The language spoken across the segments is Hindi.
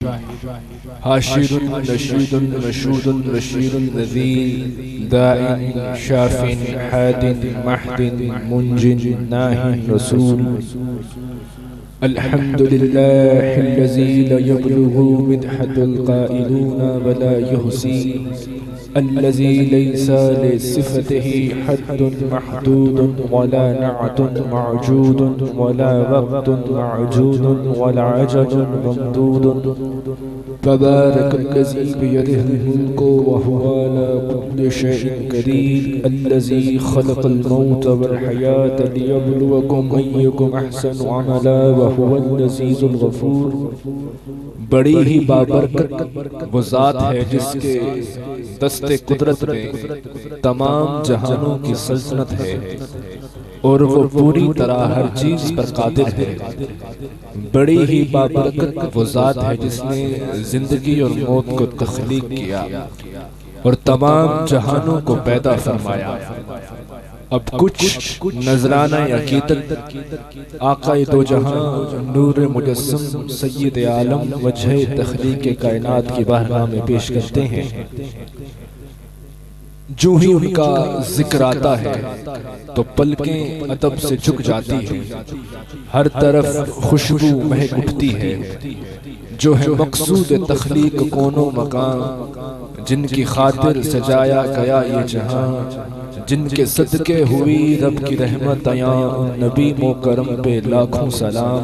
हाशिरुन नशीदुन मशहूदुन रशीदुन नज़ीर दाइन शाफिन हादिन महदिन मुंजिन नाहिन रसूल अल्हम्दुलिल्लाहिल्लज़ी ला यब्लुगु मिदहतुल क़ाइलून वला युहसी अल्लज़ी लैसा लिसिफ़तिही हद्दुन महदूदुन वला नअतुन मअजूदुन वला वक़्तुन मअजूदुन वला अजलुन ममदूदुन तबारकल्लज़ी बियदिहिल मुल्कु व हुवा अला कुल्लि शैइन क़दीर अल्लज़ी खलक़ल मौत वल हयात लियब्लुवकुम अय्युकुम अहसनु अमला व हुवल अज़ीज़ुल गफ़ूर। बड़ी ही बाबरकत वो ज़ात है जिसके दस्ते कुदरत में तमाम जहानों की सल्तनत है और वो पूरी तरह हर चीज पर कादिर है। बड़ी ही बाबरकत वो ज़ात है जिसने जिंदगी और मौत को तख्लीक किया और तमाम जहानों को पैदा फरमाया। अब कुछ नजराना अकीदत आक़ाए दो जहां नूर मुजस्सम सय्यद आलम वजह तख्लीक कायनात की बारगाह में पेश करते हैं। जो ही उनका जिक्र आता है तो पलकें अदब से झुक जाती है, हर तरफ खुशबू महक उठती है। जो है मकसूद तख्लीक कोनो मकान, जिनकी खातिर सजाया गया ये जहां, जिनके सदके हुई रब की रहमत आया उन नबी मोकरम पे लाखों सलाम।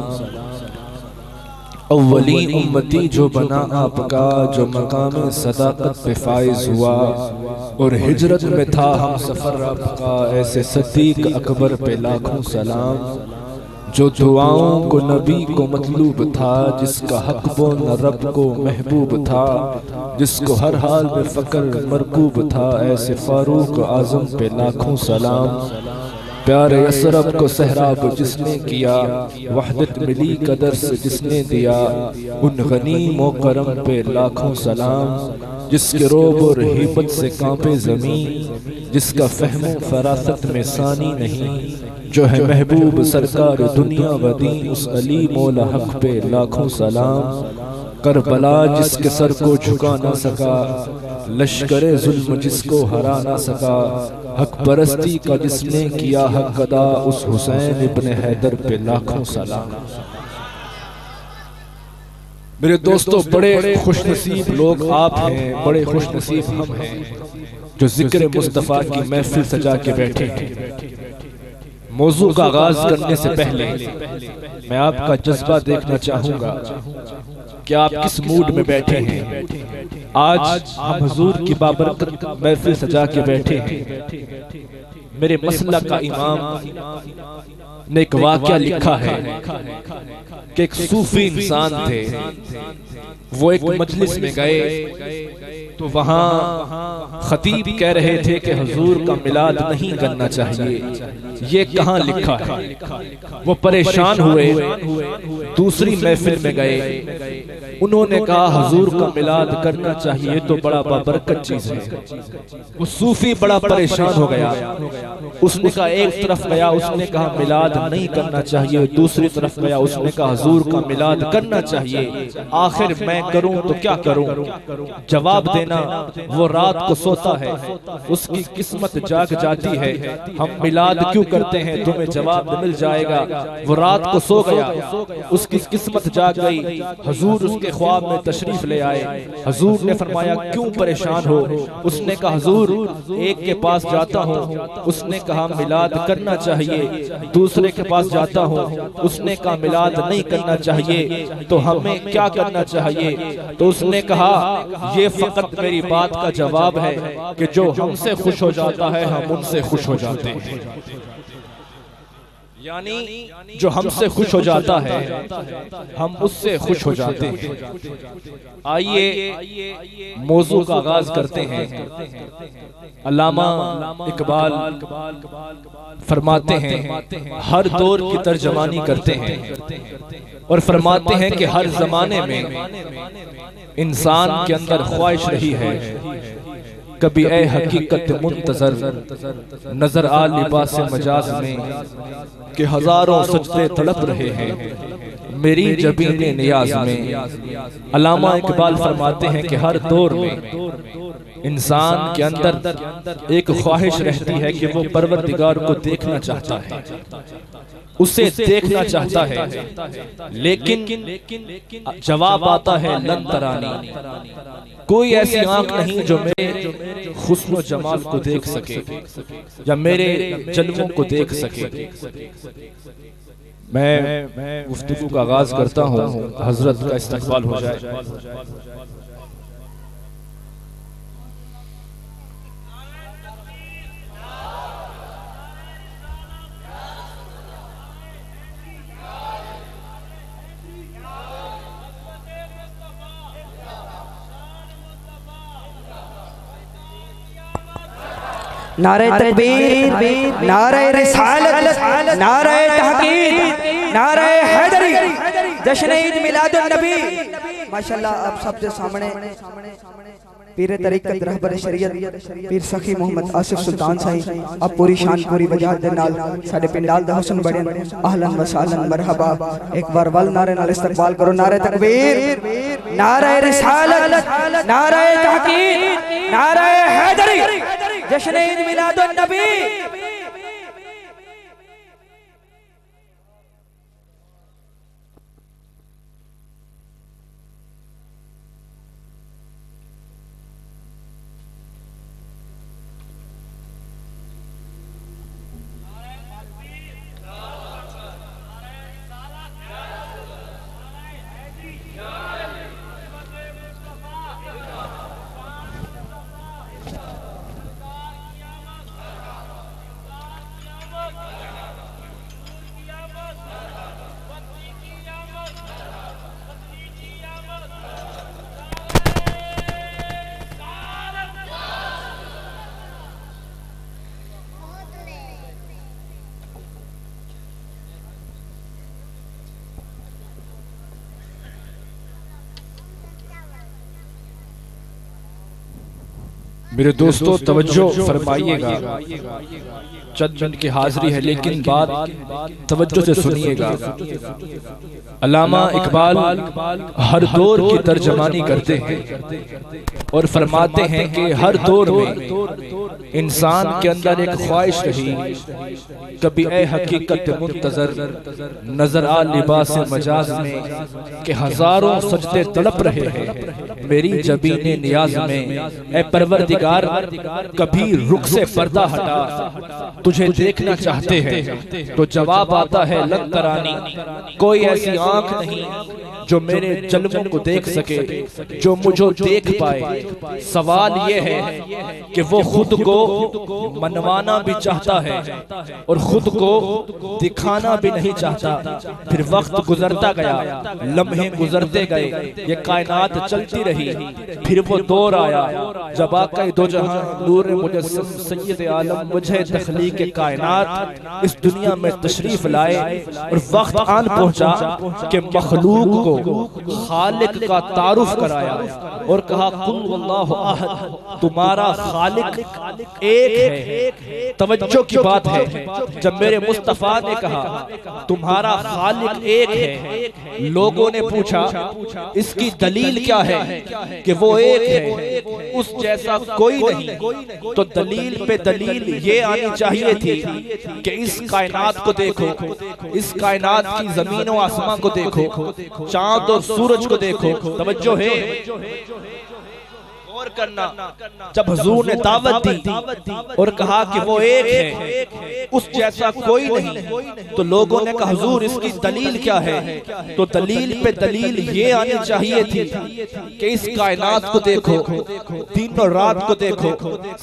अव्वली उम्मती जो बना आपका, जो मकाम सदाकत पे फाइज हुआ और हिजरत में था हम सफर आपका, ऐसे सदीक अकबर पे लाखों सलाम। जो दुआओं को नबी को मतलूब था, जिसका हक बो न रब को महबूब था, जिसको हर हाल में फकर मरकूब था, ऐसे फारूक आजम पे लाखों सलाम। प्यारे असरब को सहराब जिसने किया, वहदत मिली कदर से जिसने दिया, उन गनी मोकरम पे लाखों सलाम। जिसके रोब और हिब्बत से कांपे ज़मीं, जिसका फहमो फरासत में सानी नहीं, जो है महबूब सरकार दुनिया वदी, उस अली मौला हक पे लाखों सलाम। करबला जिसके सर को झुका ना सका, लश्करे जुल्म जिसको हरा ना सका, हक परस्ती का जिसने किया हक अदा, उस हुसैन इब्ने हैदर पे लाखों सलाम। मेरे दोस्तों, बड़े खुशनसीब लोग आप हैं, बड़े खुशनसीब हम हैं जो जिक्र मुस्तफ़ा की महफिल सजा के बैठे हैं। मौजू का आगाज करने से पहले मैं आपका जज्बा देखना चाहूंगा कि आप किस मूड में बैठे हैं। आज हम हुजूर की बाबरकत महफिल सजा के बैठे हैं। मेरे मसलक का इमाम ने एक वाक़या लिखा है कि एक सूफी इंसान थे, वो एक मजलिस में गए तो वहां खतीब कह रहे थे कि हुजूर का मिलाद नहीं करना चाहिए। ये कहाँ लिखा है? वो परेशान हुए, दूसरी महफिल में गए, उन्होंने कहा हुजूर का मिलाद करना चाहिए तो बड़ा बाबरकत चीज है। वो सूफी बड़ा परेशान हो गया, उसने कहा एक तरफ गया उसने कहा मिलाद नहीं करना चाहिए, दूसरी तरफ गया उसने कहा हुजूर का मिलाद करना चाहिए। आखिर मैं करूं तो क्या करूं? जवाब देना, वो रात को सोता है, उसकी किस्मत जाग जाती है। हम मिलाद क्यों करते हैं तुम्हें जवाब मिल जाएगा। वो रात को सो गया, उसकी किस्मत जाग गई। हुजूर उसके ख्वाब में तशरीफ ले आए। हुजूर ने फरमाया क्यों परेशान हो? उसने कहा हुजूर एक के पास जाता हूँ, उसने कहा मिलाद करना चाहिए, दूसरे के पास जाता हूँ, उसने कहा मिलाद नहीं करना चाहिए, तो हमें क्या करना चाहिए? तो उसने कहा ये फकत मेरी बात का जवाब है कि जो हमसे खुश हो जाता है हम उनसे खुश हो जाते हैं। यानी जो हमसे खुश हो जाता है हम उससे खुश हो जाते हैं। आइए मौजू का आगाज करते हैं। अल्लामा इकबाल फरमाते हैं, हर दौर की तर्जमानी करते हैं और फरमाते हैं कि हर जमाने में इंसान के अंदर ख्वाहिश रही है कभी ए हकीकत मुंतजर नजर आ लिबास मजाज में कि हजारों सजदे तड़प रहे हैं। मेरी जबीन नियाज में। अल्लामा इकबाल फरमाते हैं कि हर दौर में इंसान के अंदर एक ख्वाहिश रहती है कि वो परवरदिगार को देखना चाहता है, उसे देखना चाहता है, लेकिन जवाब आता है लन तरानी, कोई ऐसी आंख नहीं जो मेरे हुस्न जमाल को देख सके या मेरे जलवों को देख सके। मैं गुफ्तगू का आगाज करता हूँ, हजरत का इस्तकबाल हो जाए। नारे तकबीर, नारे रिसालत, नारे तहकीक, नारे हैदरी, जश्न ईद मिलादुन नबी। माशाल्लाह आप सबके सामने पीर तरीक़त रहबर शरीयत पीर सखी मोहम्मद आसिफ सुल्तान साई अब पूरी शान पूरी वजाहत दे नाल साडे पिंडाल दा हुसन बड़े अहलन व सहलन मरहबा। एक बार वल नारे नाल इस्तकबाल करो। नारे तकबीर, नारे रिसालत, नारे तहकीक, नारे हैदरी, जश्न ईद मिलादुन नबी। मेरे दोस्तों तवज्जो फरमाइएगा, चंद मिनट की हाजिरी है लेकिन बात तवज्जो से सुनिएगा। अल्लामा इकबाल हर दौर की तर्जमानी करते हैं और फरमाते हैं कि हर दौर में इंसान के अंदर एक ख्वाहिश रही, कभी ए हकीकत मुंतजर नजर आ लिबास मजाज में कि हजारों सजदे तड़प रहे हैं मेरी जबीने नियाज में। ए परवरदिगार कभी रुख से पर्दा हटा, तुझे देखना चाहते हैं। तो जवाब आता है लन तरानी, कोई ऐसी आंख नहीं जो मेरे जलवों को देख सके, जो मुझे देख पाए। सवाल ये है कि वो खुद को मनवाना भी चाहता है और खुद को दिखाना भी नहीं चाहता। फिर वक्त गुजरता गया, लम्हे गुजरते गए, ये कायनात चलती रही। फिर वो दौर आया जब आका दो जहां नूर मुजस्सम सय्यद आलम वजह तख्लीक कायनात इस दुनिया में तशरीफ लाए और वक्त आन पहुंचा कि मखलूक को खालिक का तारुफ कराया और कहा कुल वल्लाहु अहद, तुम्हारा खालिक एक है। तवज्जो की बात है, जब मेरे मुस्तफा ने कहा तुम्हारा खालिक एक है, लोगों ने पूछा इसकी दलील क्या है कि वो एक है, उस जैसा कोई नहीं। तो दलील पे दलील ये आनी चाहिए थी कि इस कायनात को देखो, इस कायनात की जमीन और आसमान को देखो, चांद और सूरज को देखो। तवज्जो है, गौर करना। जब हुजूर ने दावत दी और कहा कि वो एक है, उस जैसा कोई नहीं, तो लोगों ने कहा हुजूर इसकी दलील क्या है? तो दलील पे दलील ये आनी चाहिए थी कि इस कायनात को देखो, दिन और रात को देखो,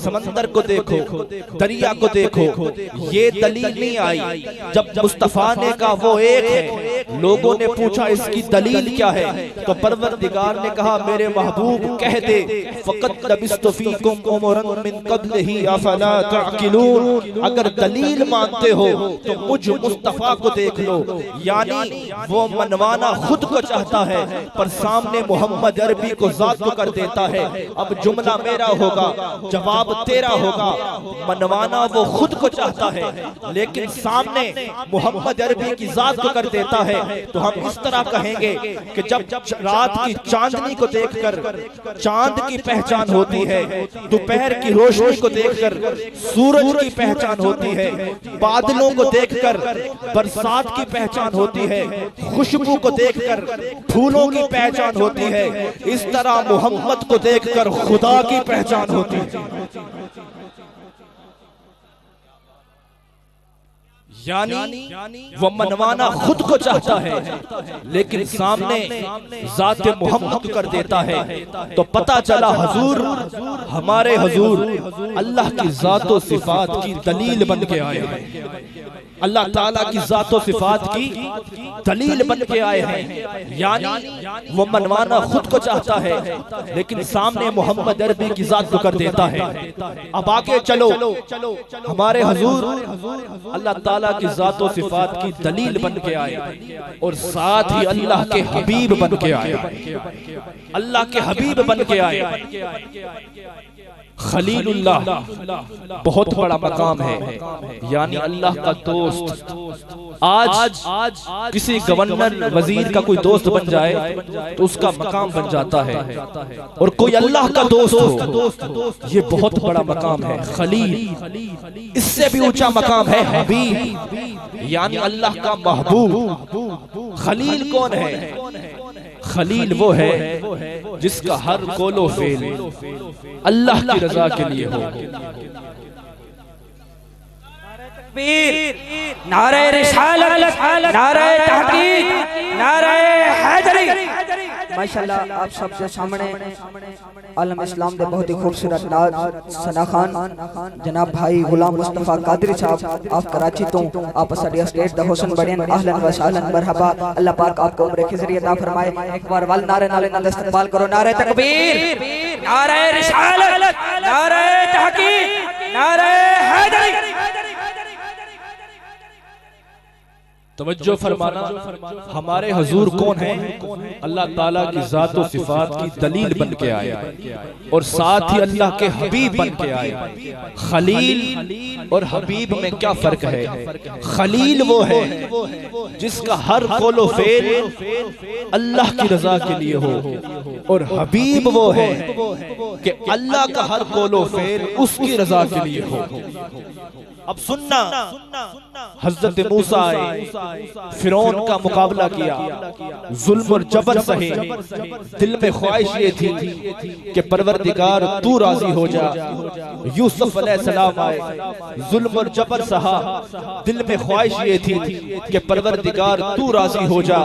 समंदर को देखो, दरिया को देखो। ये दलील नहीं आई। जब मुस्तफा ने कहा वो एक है, लोगों ने पूछा इसकी दलील क्या है? तो परवरदिगार ने कहा मेरे महबूब कह दे फ़क़द लबिस्तु फ़ीकुम उमरन मिन क़ब्लिही अफ़ला तअक़िलून। अगर दलील मानते हो तो मुझ मुस्तफ़ा को देख लो, यानी वो मनवाना खुद को चाहता है पर सामने मोहम्मद अरबी को ज़ात कर देता है। अब जुमला मेरा होगा, जवाब तेरा होगा। मनवाना वो खुद को चाहता है लेकिन सामने मोहम्मद अरबी की ज़ात को कर देता है। तो हम इस तरह कहेंगे कि जब रात की चांदनी को देखकर चांद की पहचान होती है, दोपहर की रोशनी को देखकर सूरज की पहचान होती है, बादलों को देखकर बरसात की पहचान होती है, खुशबू को देखकर फूलों की पहचान होती है, इस तरह मोहम्मद को देखकर खुदा की पहचान होती है। यानी वो मनवाना खुद को चाहता है लेकिन सामने ज़ात मोहम्मद कर देता है। तो पता चला हुजूर, हमारे हुजूर अल्लाह की ज़ात व सिफात की दलील बन के आए हैं। अल्लाह ताला की ज़ात व सिफात की दलील बन के आए हैं। यानी वो मनवाना खुद को चाहता है लेकिन सामने मोहम्मद अरबी की ज़ात को कर देता है। अब आगे चलो, हमारे हुजूर अल्लाह ताला की ज़ात व सिफात की दलील बन के आए और साथ ही अल्लाह के हबीब बन के आए। अल्लाह के हबीब बन के आए। खलीलुल्लाह बहुत बड़ा मकाम है, यानी अल्लाह का दोस्त। आज किसी गवर्नर वजीर का कोई दोस्त बन जाए तो उसका मकाम बन जाता है, और कोई अल्लाह का दोस्त हो ये बहुत बड़ा मकाम है, खलील। इससे भी ऊंचा मकाम है हबीब, यानी अल्लाह का महबूब। खलील कौन है? खलील वो है जिसका हर कोलो फेल अल्लाह की रजा के लिए हो। नारे रिसालत, नारे तहकीक, नारे हैदरी। माशाल्लाह आप सबके सामने आलम इस्लाम दे बहुत ही खूबसूरत नाज सना खान जनाब भाई गुलाम मुस्तफा कादरी साहब, आप कराची तो आप साडी स्टेट द हुसैन बड़ियन अहलन व सहलन मरहबा। अल्लाह पाक आपको उम्र खिजरी अता फरमाए। एक बार वाल नारे नाले ना इस्तकबाल करो। नारे तकबीर, नारे रिसालत, नारे तहकीक, नारे हैदरी। तवज्जो फरमाना, हमारे हुजूर कौन है? अल्लाह ताला की ज़ात व सिफात की दलील बन के आए और साथ ही अल्लाह के हबीब बन के आए। खलील और हबीब में क्या फर्क है? खलील वो है जिसका हर कौलो फेल अल्लाह की रजा के लिए हो, और हबीब वो है कि अल्लाह का हर कौलो फेल उसकी रजा के लिए हो। अब सुनना, हज़रत मूसा आए, फिरौन का मुकाबला किया, जुल्म और जबर सहे, दिल में ख्वाहिश ये थी कि परवरदिगार तू राजी हो जा। यूसुफ अलैहिस्सलाम आए, जुल्म और जबर सहा, दिल में ख्वाहिश ये थी कि परवरदिगार तू राजी हो जा।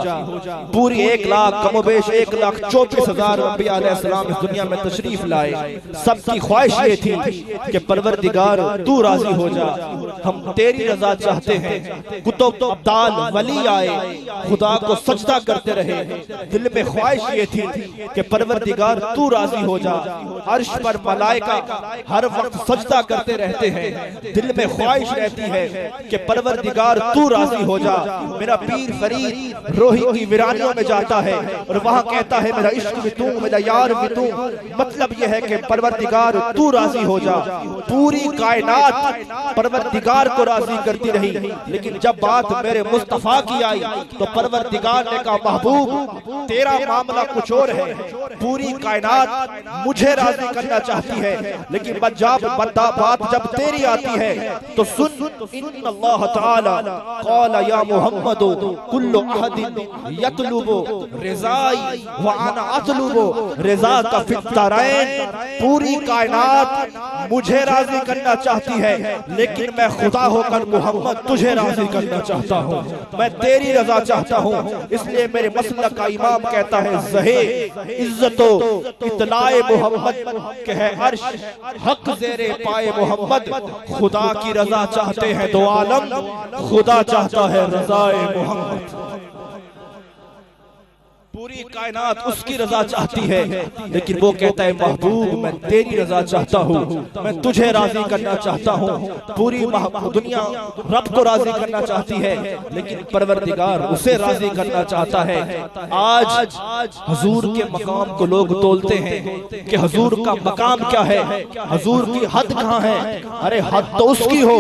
पूरी 1 लाख कमोबेश 1,24,000 अंबिया अलैहिस्सलाम इस दुनिया में तशरीफ लाए। सबकी ख्वाहिश ये थी कि परवरदिगार तू राजी हो जा, हम तेरी रजा चाहते हैं। कुतुब अब्दाल वली आए, खुदा को सजदा करते रहे, दिल में ख्वाहिश ये थी कि परवरदिगार तू राजी हो जा। अर्श पर मलाइका हर वक्त सजदा करते रहते हैं, दिल में ख्वाहिश रहती है कि परवरदिगार तू राजी हो जा। मेरा पीर फरीद रोही की वीरानियों में जाता है और वहाँ कहता है मेरा इश्क भी तू, मेरा यार भी तू। मतलब यह है कि परवरदिगार तू राजी हो जा। पूरी कायनात परवरदिगार को राजी करती रही, लेकिन जब बात मेरे मुस्तफा की आई तो परवरदिगार ने कहा महबूब तेरा मामला कुछ और है। पूरी कायनात मुझे राजी करना चाहती है, लेकिन बात जब तेरी आती है तो सुन, इन्नल्लाह ताला क़ाला या मुहम्मद कुल्लु अहदिन यतलुबु रिज़ाई व अना अतलुबु रिज़ा का फित्तरैन। पूरी कायनात मुझे राजी करना चाहती है, लेकिन मैं खुदा होकर मोहम्मद तुझे राजी करना चाहता हूँ, मैं तेरी रजा चाहता हूँ। इसलिए मेरे मसलक का इमाम कहता है ज़हे इज्जतो इतलाए मोहम्मद के है अर्श हक ज़ेरे पाए मोहम्मद। खुदा की रजा चाहते हैं दो आलम, खुदा चाहता है रज़ाए मोहम्मद। पूरी कायनात उसकी रजा चाहती है, लेकिन वो कहता है महबूब मैं तेरी रजा चाहता हूँ, मैं तुझे राजी करना चाहता हूँ। पूरी दुनिया रब को राजी करना चाहती है, लेकिन परवरदिगार उसे राजी करना चाहता है। आज हुजूर के मकाम को लोग तोलते हैं कि हुजूर का मकाम क्या है, हुजूर की हद कहाँ है। अरे हद तो उसकी हो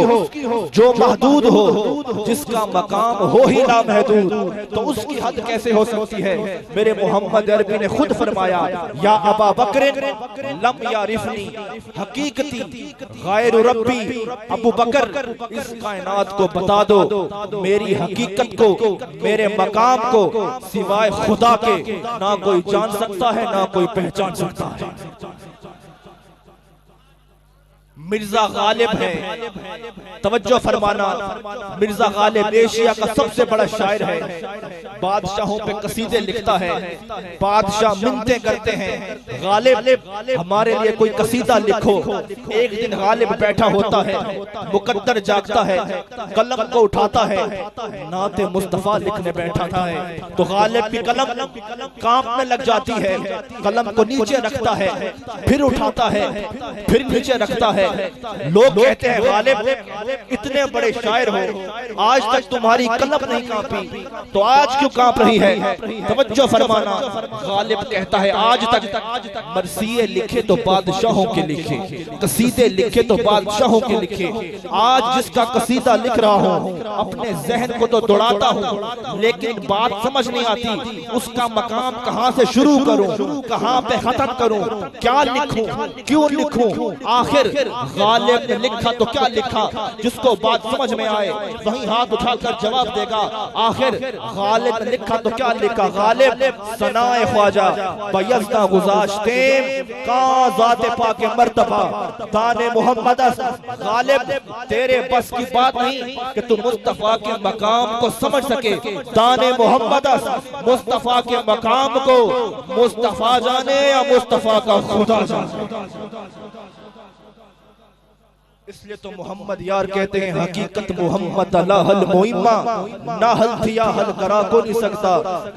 जो महदूद हो, जिसका मकाम हो ही ना महदूद, तो उसकी हद कैसे हो सकती है। मेरे मोहम्मद अरबी ने खुद फरमाया या अबा बकर लम यारिफनी हकीकती गैर रब्बी, अबू बकर इस कायनात को बता दो मेरी हकीकत को, मेरे मकाम को सिवाय खुदा के ना कोई जान सकता है ना कोई पहचान सकता है। मिर्जा गालिब है, तवज्जो फरमाना, मिर्जा गालिब एशिया का सबसे बड़ा शायर है। बादशाहों पे कसीदे लिखता है, बादशाह मिन्नतें करते हैं गालिब हमारे लिए कोई कसीदा लिखो। एक दिन गालिब बैठा होता है, मुकद्दर जागता है, कलम को उठाता है, नाते मुस्तफा लिखने बैठा था है, तो गालिब की कलम कांपने लग जाती है, कलम को नीचे रखता है, फिर उठाता है, फिर नीचे रखता है। लोग कहते हैं गालिब इतने बड़े शायर हो, आज तक तुम्हारी कलम नहीं कांपी, तो आज क्यों कांप रही है। तवज्जो फरमाना, गालिब कहता है आज तक मरसिये लिखे तो बादशाहों के लिखे, कसीदे लिखे तो बादशाहों के लिखे। आज जिसका कसीदा लिख रहा हूँ अपने जहन को तो दौड़ाता हूँ, लेकिन बात समझ नहीं आती उसका मकाम कहाँ से शुरू करूँ, कहाँ पे खत्म करूँ, क्या लिखूं, क्यों लिखूं। आखिर गालिब ने लिखा तो क्या लिखा, जिसको बात समझ में आए वहीं हाथ उठाकर जवाब देगा। आखिर गालिब ने लिखा तो क्या लिखा। गालिब सनाए ख्वाजा बयज़्दा गुज़ाश्ते का ज़ाते पाके मर्तबा दाने मोहम्मद। गालिब तेरे बस की बात नहीं कि तू मुस्तफा के मकाम को समझ सके, दाने मोहम्मद मुस्तफा के मकाम को मुस्तफा जाने या मुस्तफा का खुदा जाने। इसलिए तो मोहम्मद यार कहते हैं हकीकत मोहम्मद ला हल मोइमा ना हल थिया हल करा को नहीं सकता।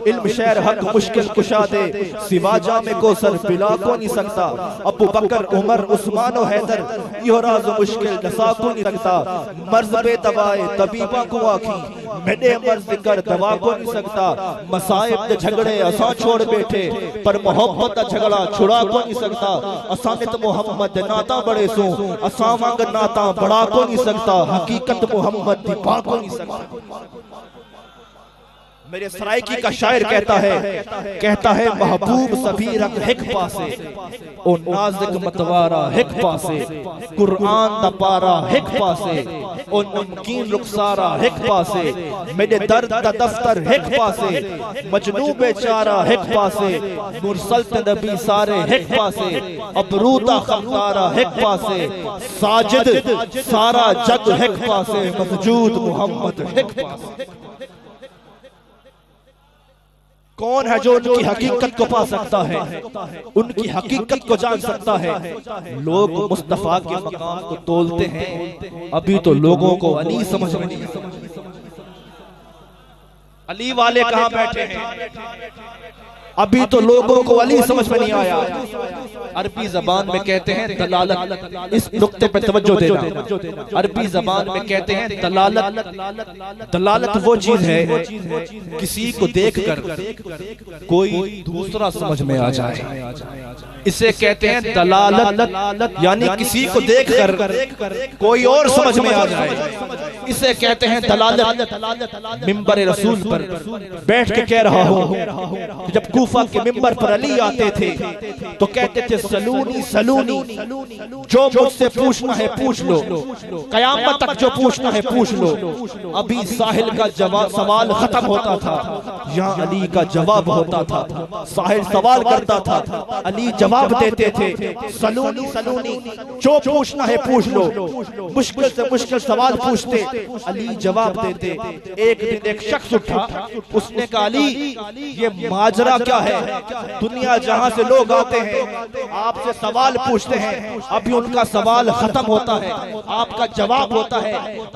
इल्म शहर हक मुश्किल कुशा दे सिवा जामे को सर पिला को नहीं सकता। अबू बकर उमर उस्मान और हैदर यो राज मुश्किल नसा को नहीं सकता। मर्ज बे दवाए तबीबा को आखी मेरे मर्ज कर दवा को नहीं सकता। मसाइब दे झगड़े असा छोड़ बैठे पर मोहब्बत दा झगड़ा छुड़ा को नहीं सकता। असाने तो मोहम्मद नाता बड़े सो असा वांग नाता बड़ा को नहीं सकता। हकीकत मोहम्मद दी पा को नहीं सकता। मेरे सरायकी का शायर कहता है महबूब सभी रंग हिक पासे ओ नाज़िक मतवारा हिक पासे कुरान दा पारा हिक पासे ओ नमकीन रुखसारा हिक पासे मेरे दर्द दा दफ्तर हिक पासे मजनू बेचारा हिक पासे मुरसल नबी सारे हिक पासे अबरूदा खमतारा हिक पासे साजिद सारा जग हिक पासे मौजूद मोहम्मद हिक पासे। कौन है जो उनकी हकीकत को पा सकता है, उनकी हकीकत को जान सकता है। लोग मुस्तफा के मकाम को तोलते हैं, अभी तो लोगों को अली समझ में नहीं। अली वाले कहां बैठे हैं, अभी तो लोगों को अली समझ में नहीं आया। अरबी जबान में कहते हैं दलालत, इस नुक्ते पे तवज्जो देना। अरबी जबान में कहते हैं दलालत। दलालत वो चीज है किसी को देखकर कोई दूसरा समझ में आ जाए, इसे कहते हैं दलालत। यानी किसी को देखकर कोई और समझ में आ जाए, इसे कहते हैं दलालत। मिंबर रसूल पर बैठ के कह रहा हूं, जब कूफा के मिंबर पर अली आते थे तो कहते थे सलूनी सलूनी, जो मुझसे पूछना है पूछ लो, कयामत तक जो पूछना है पूछ लो। अभी साहिल का जवाब सवाल खत्म होता था, यहाँ अली का जवाब होता था। साहिल सवाल करता था, अली जवाब देते थे सलूनी सलूनी, जो पूछना है पूछ लो। मुश्किल से मुश्किल सवाल पूछते, अली जवाब देते। एक दिन एक शख्स उठा, उसने कहा अली ये माजरा क्या है? दुनिया जहां से लोग आते हैं आपसे सवाल पूछते हैं, अभी उनका सवाल खत्म होता है, आपका जवाब होता है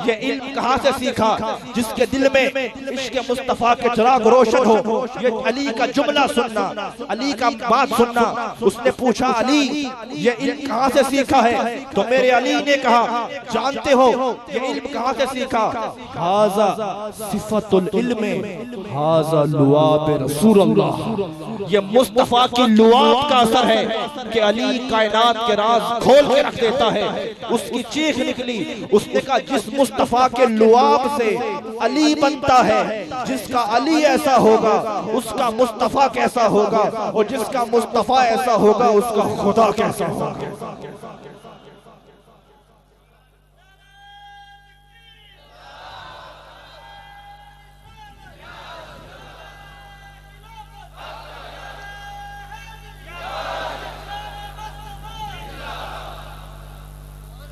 ये इल्म कहां से सीखा? जिसके दिल में इश्क मुस्तफा के चिराग रोशन हो, ये अली का जुमला सुनना, अली का बात सुनना। उसने पूछा अली ये इल्म कहां से सीखा है? तो मेरे अली ने कहा जानते हो ये इल्म कहां से सीखा? हाजा सिफतुल इल्म हाजा लुआब रसूलुल्लाह। ये मुस्तफा की लुआब का असर है कि अली कायनात के राज खोल के रख देता है। उसकी चीख निकली, उसने कहा जिस मुस्तफा के लुआब से अली बनता है, जिसका अली ऐसा होगा उसका मुस्तफा कैसा होगा, और जिसका मुस्तफा ऐसा होगा उसका खुदा कैसा होगा।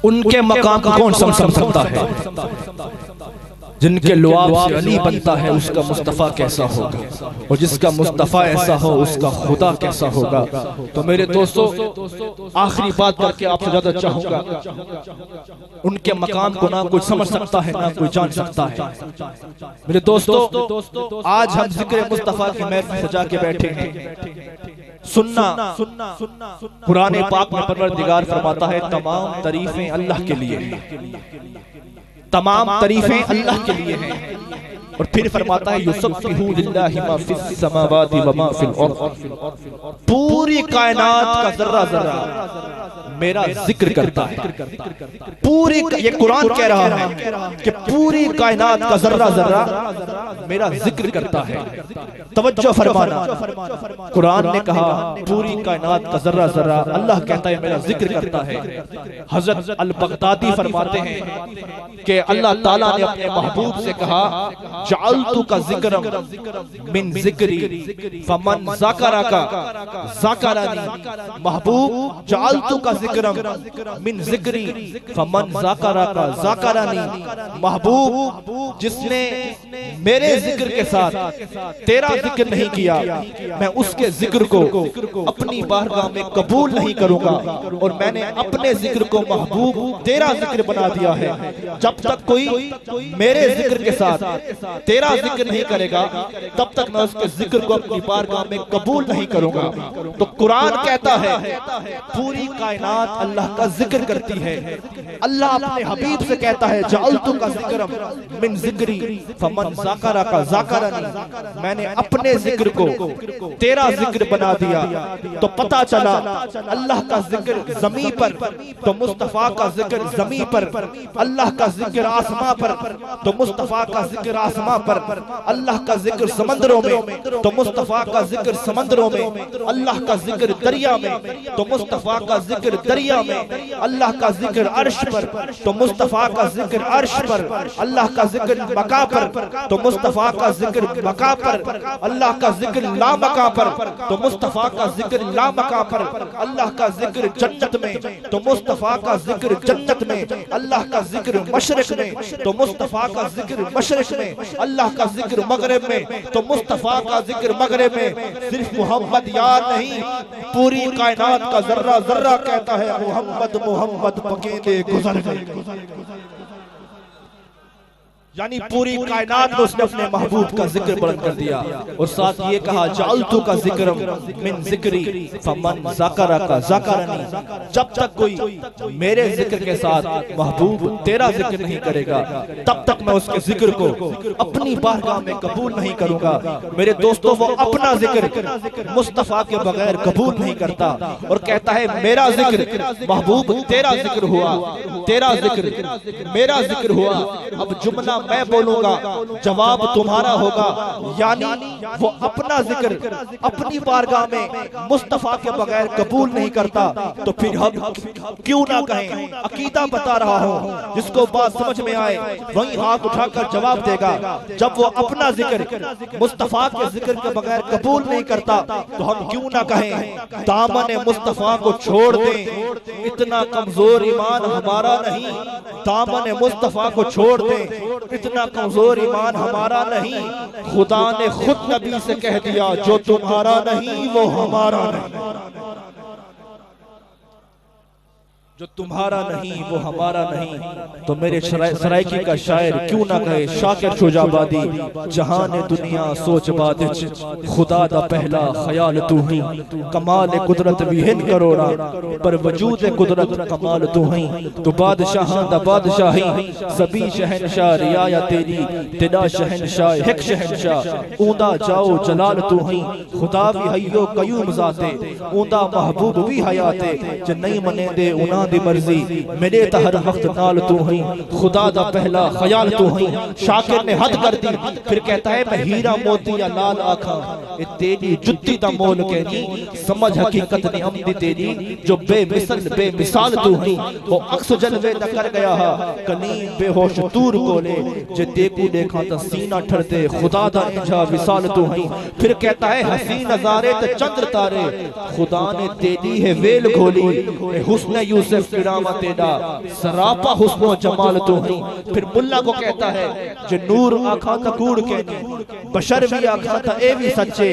उनके मकाम को कौन समझ सकता है? जिनके लुआब से अली बनता है उसका मुस्तफा कैसा होगा, और जिसका मुस्तफा ऐसा हो उसका खुदा कैसा होगा। तो मेरे दोस्तों आखिरी बात करके आपसे ज्यादा चाहूंगा, उनके मकाम को ना कोई समझ सकता है ना कोई जान सकता है। मेरे दोस्तों आज हम जिक्र मुस्तफा की महफिल सजा के बैठे हैं। सुनना कुरान पाक में परवरदिगार फरमाता है तमाम तारीफें अल्लाह के लिए हैं, तमाम तारीफें अल्लाह के लिए हैं। और फिर फरमाता है युसब्बिहु लिल्लाहि मा फिस समावाति व मा फिल अर्द। पूरी कायनात का जर्रा जर्रा मेरा जिक्र करता है। पूरी ये कुरान कह रहा है कि पूरी कायनात का जर्रा जर्रा मेरा जिक्र करता है। तवज्जो फरमाना, कुरान ने कहा पूरी कायनात का जर्रा जर्रा, अल्लाह कहता है मेरा जिक्र करता है। हजरत अल बगदादी फरमाते हैं कि अल्लाह ताला ने अपने महबूब से कहा जअलतु का जिक्रम मिन जिक्री फमन ज़करका ज़करनी। महबूब जअलतु का जिक्रम मिन जिक्री फमन ज़करका ज़करनी। महबूब जिसने मेरे जिक्र के साथ तेरा जिक्र नहीं किया, मैं उसके जिक्र को अपनी बारगाह में कबूल नहीं करूंगा। और मैंने अपने जिक्र को महबूब तेरा जिक्र बना दिया है। जब तक कोई मेरे जिक्र के साथ तेरा जिक्र नहीं करेगा तब तक मैं उसके जिक्र को अपनी बारगाह में कबूल नहीं करूंगा। तो कुरान कहता है पूरी कायनात अल्लाह का जिक्र करती है। अल्लाह अपने हबीब से कहता है जअलतु का जिक्रम मिन जिक्री फमन ज़करका ज़करनी। मैंने अपने जिक्र को तेरा जिक्र बना दिया। तो पता चला अल्लाह का जिक्र ज़मीन पर तो मुस्तफा का जिक्र ज़मीन पर, अल्लाह का जिक्र आसमां पर तो मुस्तफा का जिक्र आसमां पर, अल्लाह का जिक्र समंदरों में तो मुस्तफा का जिक्र समंदरों में, अल्लाह का जिक्र दरिया में तो मुस्तफा का जिक्र दरिया में, अल्लाह का जिक्र अर्श पर तो मुस्तफा का जिक्र अर्श पर, अल्लाह का जिक्र मका पर तो मुस्तफा का जिक्र मका पर, अल्लाह का जिक्र ला मका पर तो मुस्तफा का जिक्र ला मका पर, अल्लाह का जिक्र जन्नत में तो मुस्तफा का जिक्र जन्नत में, अल्लाह का जिक्र मशरिक में तो मुस्तफा का जिक्र मशरिक में, अल्लाह का जिक्र मगरिब में तो मुस्तफा का जिक्र मगरिब में। सिर्फ मोहम्मद याद नहीं, पूरी कायनात का जर्रा जर्रा कहता है मोहम्मद मोहम्मद पकीने गुजर गए। यानी पूरी कायनात में उसने अपने महबूब का जिक्र बुलंद कर दिया। और साथ ये कहा जअलतु का जिक्रम मिन जिक्री फमन ज़करका ज़करनी। जब तक कोई मेरे जिक्र के साथ महबूब तेरा जिक्र नहीं करेगा तब तक मैं उसके जिक्र को अपनी बारगाह में कबूल नहीं करूंगा। मेरे दोस्तों वो अपना जिक्र मुस्तफा के बगैर कबूल नहीं करता और कहता है मेरा जिक्र महबूब तेरा जिक्र हुआ, तेरा जिक्र मेरा जिक्र हुआ। अब जुमला मैं बोलूंगा जवाब तुम्हारा होगा। यानी वो अपना जिक्र अपनी बारगाह में मुस्तफा के बगैर कबूल नहीं करता, तो फिर हम क्यों ना कहें। अकीदा बता रहा हूं, जिसको बात समझ में आए वही हाथ उठाकर जवाब देगा। जब वो अपना जिक्र मुस्तफा के जिक्र के बगैर कबूल नहीं करता, तो हम क्यों ना कहें दामन मुस्तफा को छोड़ दें। इतना कमजोर ईमान हमारा नहीं, दामन मुस्तफा को छोड़ दें, इतना कमजोर ईमान हमारा नहीं। खुदा ने खुद नबी से कह दिया, जो तुम्हारा नहीं वो हमारा नहीं, जो तुम्हारा नहीं वो हमारा नहीं। तो मेरे सरायकी का शायर क्यों ना कहे शाकिर शुजाबादी, जहान दुनिया सोच बादिच खुदा दा पहला ख्याल तू ही। कमाल कुदरत विहिन करोड़ा पर वजूद कुदरत कमाल तू ही। तो बादशाह दा बादशाही सभी शहनशाह रियाया तेरी, तेरा शहनशाह एक शहनशाह ऊंदा जाओ जलाल तू ही। खुदा भी हयो कयूम जाते ऊंदा महबूब भी हयाते, जे नहीं मने दे उना दी मर्जी मेरे तो हर वक्त नाल तू ही। खुदा दा पहला ख्याल तू ही। शाकिर ने हद कर दी, फिर कहता है मैं हीरा मोती या लाल आखा, ए तेरी जुत्ती दा मोल कहनी, समझ हकीकत ने अमदी तेरी, जो बेमिसल बेमिसाल तू ही। वो अक्स जलवे दा कर गया हा कलीम बेहोश तूर कोले, जे देखू देखा ता सीना ठरते खुदा दा इंजा विसाल तू ही। फिर कहता है हसी नजारे ते चंद्र तारे, खुदा ने तेरी है वेल खोली, हुस्न यूसुफ किरामा तेरा सरापा हुस्नो जमाल तू ही। फिर मुल्ला को कहता है जो नूर आखा तकूड़ कहनी, बशर भी आखा था ए भी सच्चे,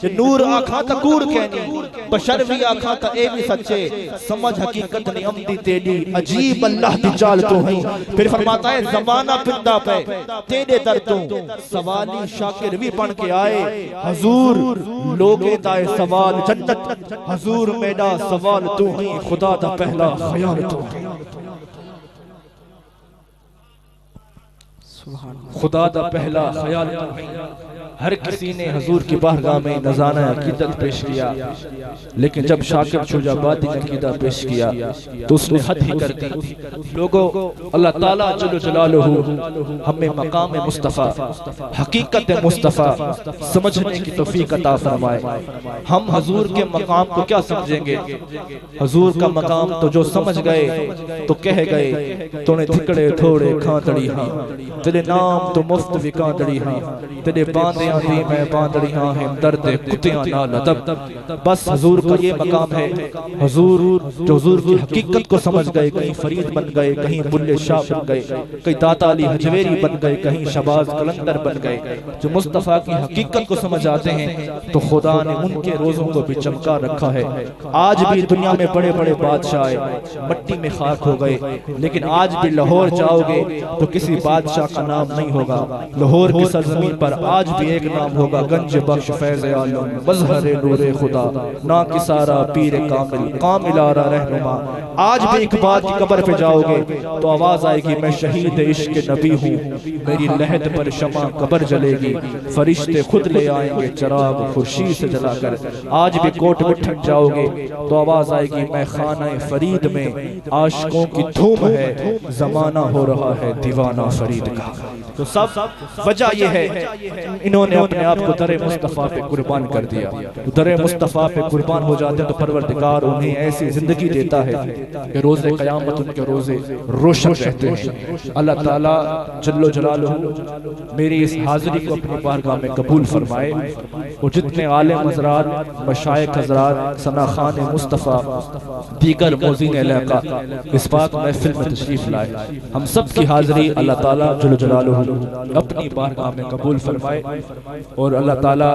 जो नूर आखा तकूड़ कहनी, बशर भी आखा था ए भी सच्चे, समझ हकीकत ने अमदी तेरी, अजीब अल्लाह दी चाल तू ही। फिर फरमाता है जमाना पिंदा पे तेरे दर तू, सवाली शाकिर भी बन के आए हजूर, लोगे दाए सवाल जन्नत, हजूर मेरा सवाल तू ही। खुदा दा पहला ख्याल तू ही। खुदा दा पहला ख्याल तू ही। हर किसी ने हुजूर की बारगाह में नज़ारा अकीदत पेश किया, लेकिन जब शाकिर शुजाबादी ने अकीदा पेश किया तो उसने हद ही कर दी। लोगों, अल्लाह ताला जल्ल जलालुहु हमें मकाम मुस्तफ़ा, हकीकत मुस्तफ़ा समझने की तौफीक अता फरमाए। हम हुजूर के मकाम को क्या समझेंगे? हुजूर का मकाम तो जो समझ गए तो कह गए, तूने थिकड़े थोड़े खांतड़ी हाँ, तेरे नाम तो मुफ्त विकांतड़ी हाँ, तेरे बांधे दी मैं बांधड़ी हाँ है दर्द कुतियां ना लदब। बस हुजूर का ये मकाम है। हुजूर जो हुजूर की हकीकत को समझ गए, कहीं फरीद बन गए, कहीं बुल्ले शाह बन गए, कहीं दाता अली हजवेरी बन गए, कहीं शबाज कलंदर बन गए। जो मुस्तफ़ा की हकीकत को समझ आते हैं तो खुदा ने उनके रोजों को भी चमका रखा है। आज भी दुनिया में बड़े बड़े बादशाह मट्टी में खाक हो गए, लेकिन आज भी लाहौर जाओगे तो किसी बादशाह का नाम नहीं होगा। लाहौर की सरजमीन पर आज भी एक नाम होगा, गंज बख्श फैज़ आलम मज़हर नूरे खुदा, ना किसारा पीर कामिल कामिलारा रहनुमा। आज भी इकबाल की कब्र पे जाओगे तो आवाज आएगी, मैं शहीद इश्क नबी हूँ, मेरी लहद पर शमा कब्र जलेगी, फरिश्ते खुद ले आएंगे चराग खुर्शीद से जलाकर। आज भी कोट मिठन जाओगे तो आवाज आएगी, मैं खाना फरीद में आशिकों की धूम है, जमाना हो रहा है दीवाना फरीद का। तो सब वजह यह है इन्होंने अपने आप को दरे मुस्तफ़ा पे कुर्बान कर दिया। तो दरे मुस्तफ़ा पे कुर्बान हो जाते हैं तो परवरदिगार उन्हें ऐसी जिंदगी देता है कि रोज़े क़यामत उनके रोज़े रोशन रहते हैं। अल्लाह ताला जल्लो जलालुहु मेरी इस हाज़िरी को अपनी बारगाह में कबूल फरमाए। और जितने आलिम हज़रात, मशाइख हज़रात, सना खान मुस्तफ़ा, दीगर मौज़ीन इलाका इस पाक महफिल में तशरीफ़ लाए, हम सब की हाज़िरी अल्लाह ताला जल्लो जलालुहु अपनी बारगाह में कबूल फरमाए। और अल्लाह ताला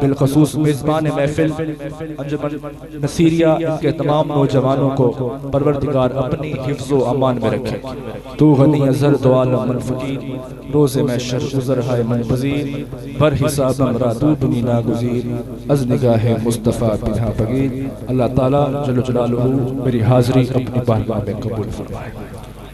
बिलखसूस मेज़बान महफिल अंजुमन नसीरिया के तमाम नौजवानों को परवरदिगार अपनी हिफ्ज़ो अमान में रखे। तू गनी अज़र दो आलम मन फ़कीर, रोज़े महशर गुज़र है मन पज़ीर, बर हिसाब हमरा दूबनी नागुज़ीर, अज़ निगाह मुस्तफ़ा पिन्हा पगीर। अल्लाह ताला जल्ल जलालुहु मेरी हाज़िरी अपनी बारगाह में कबूल फरमाए।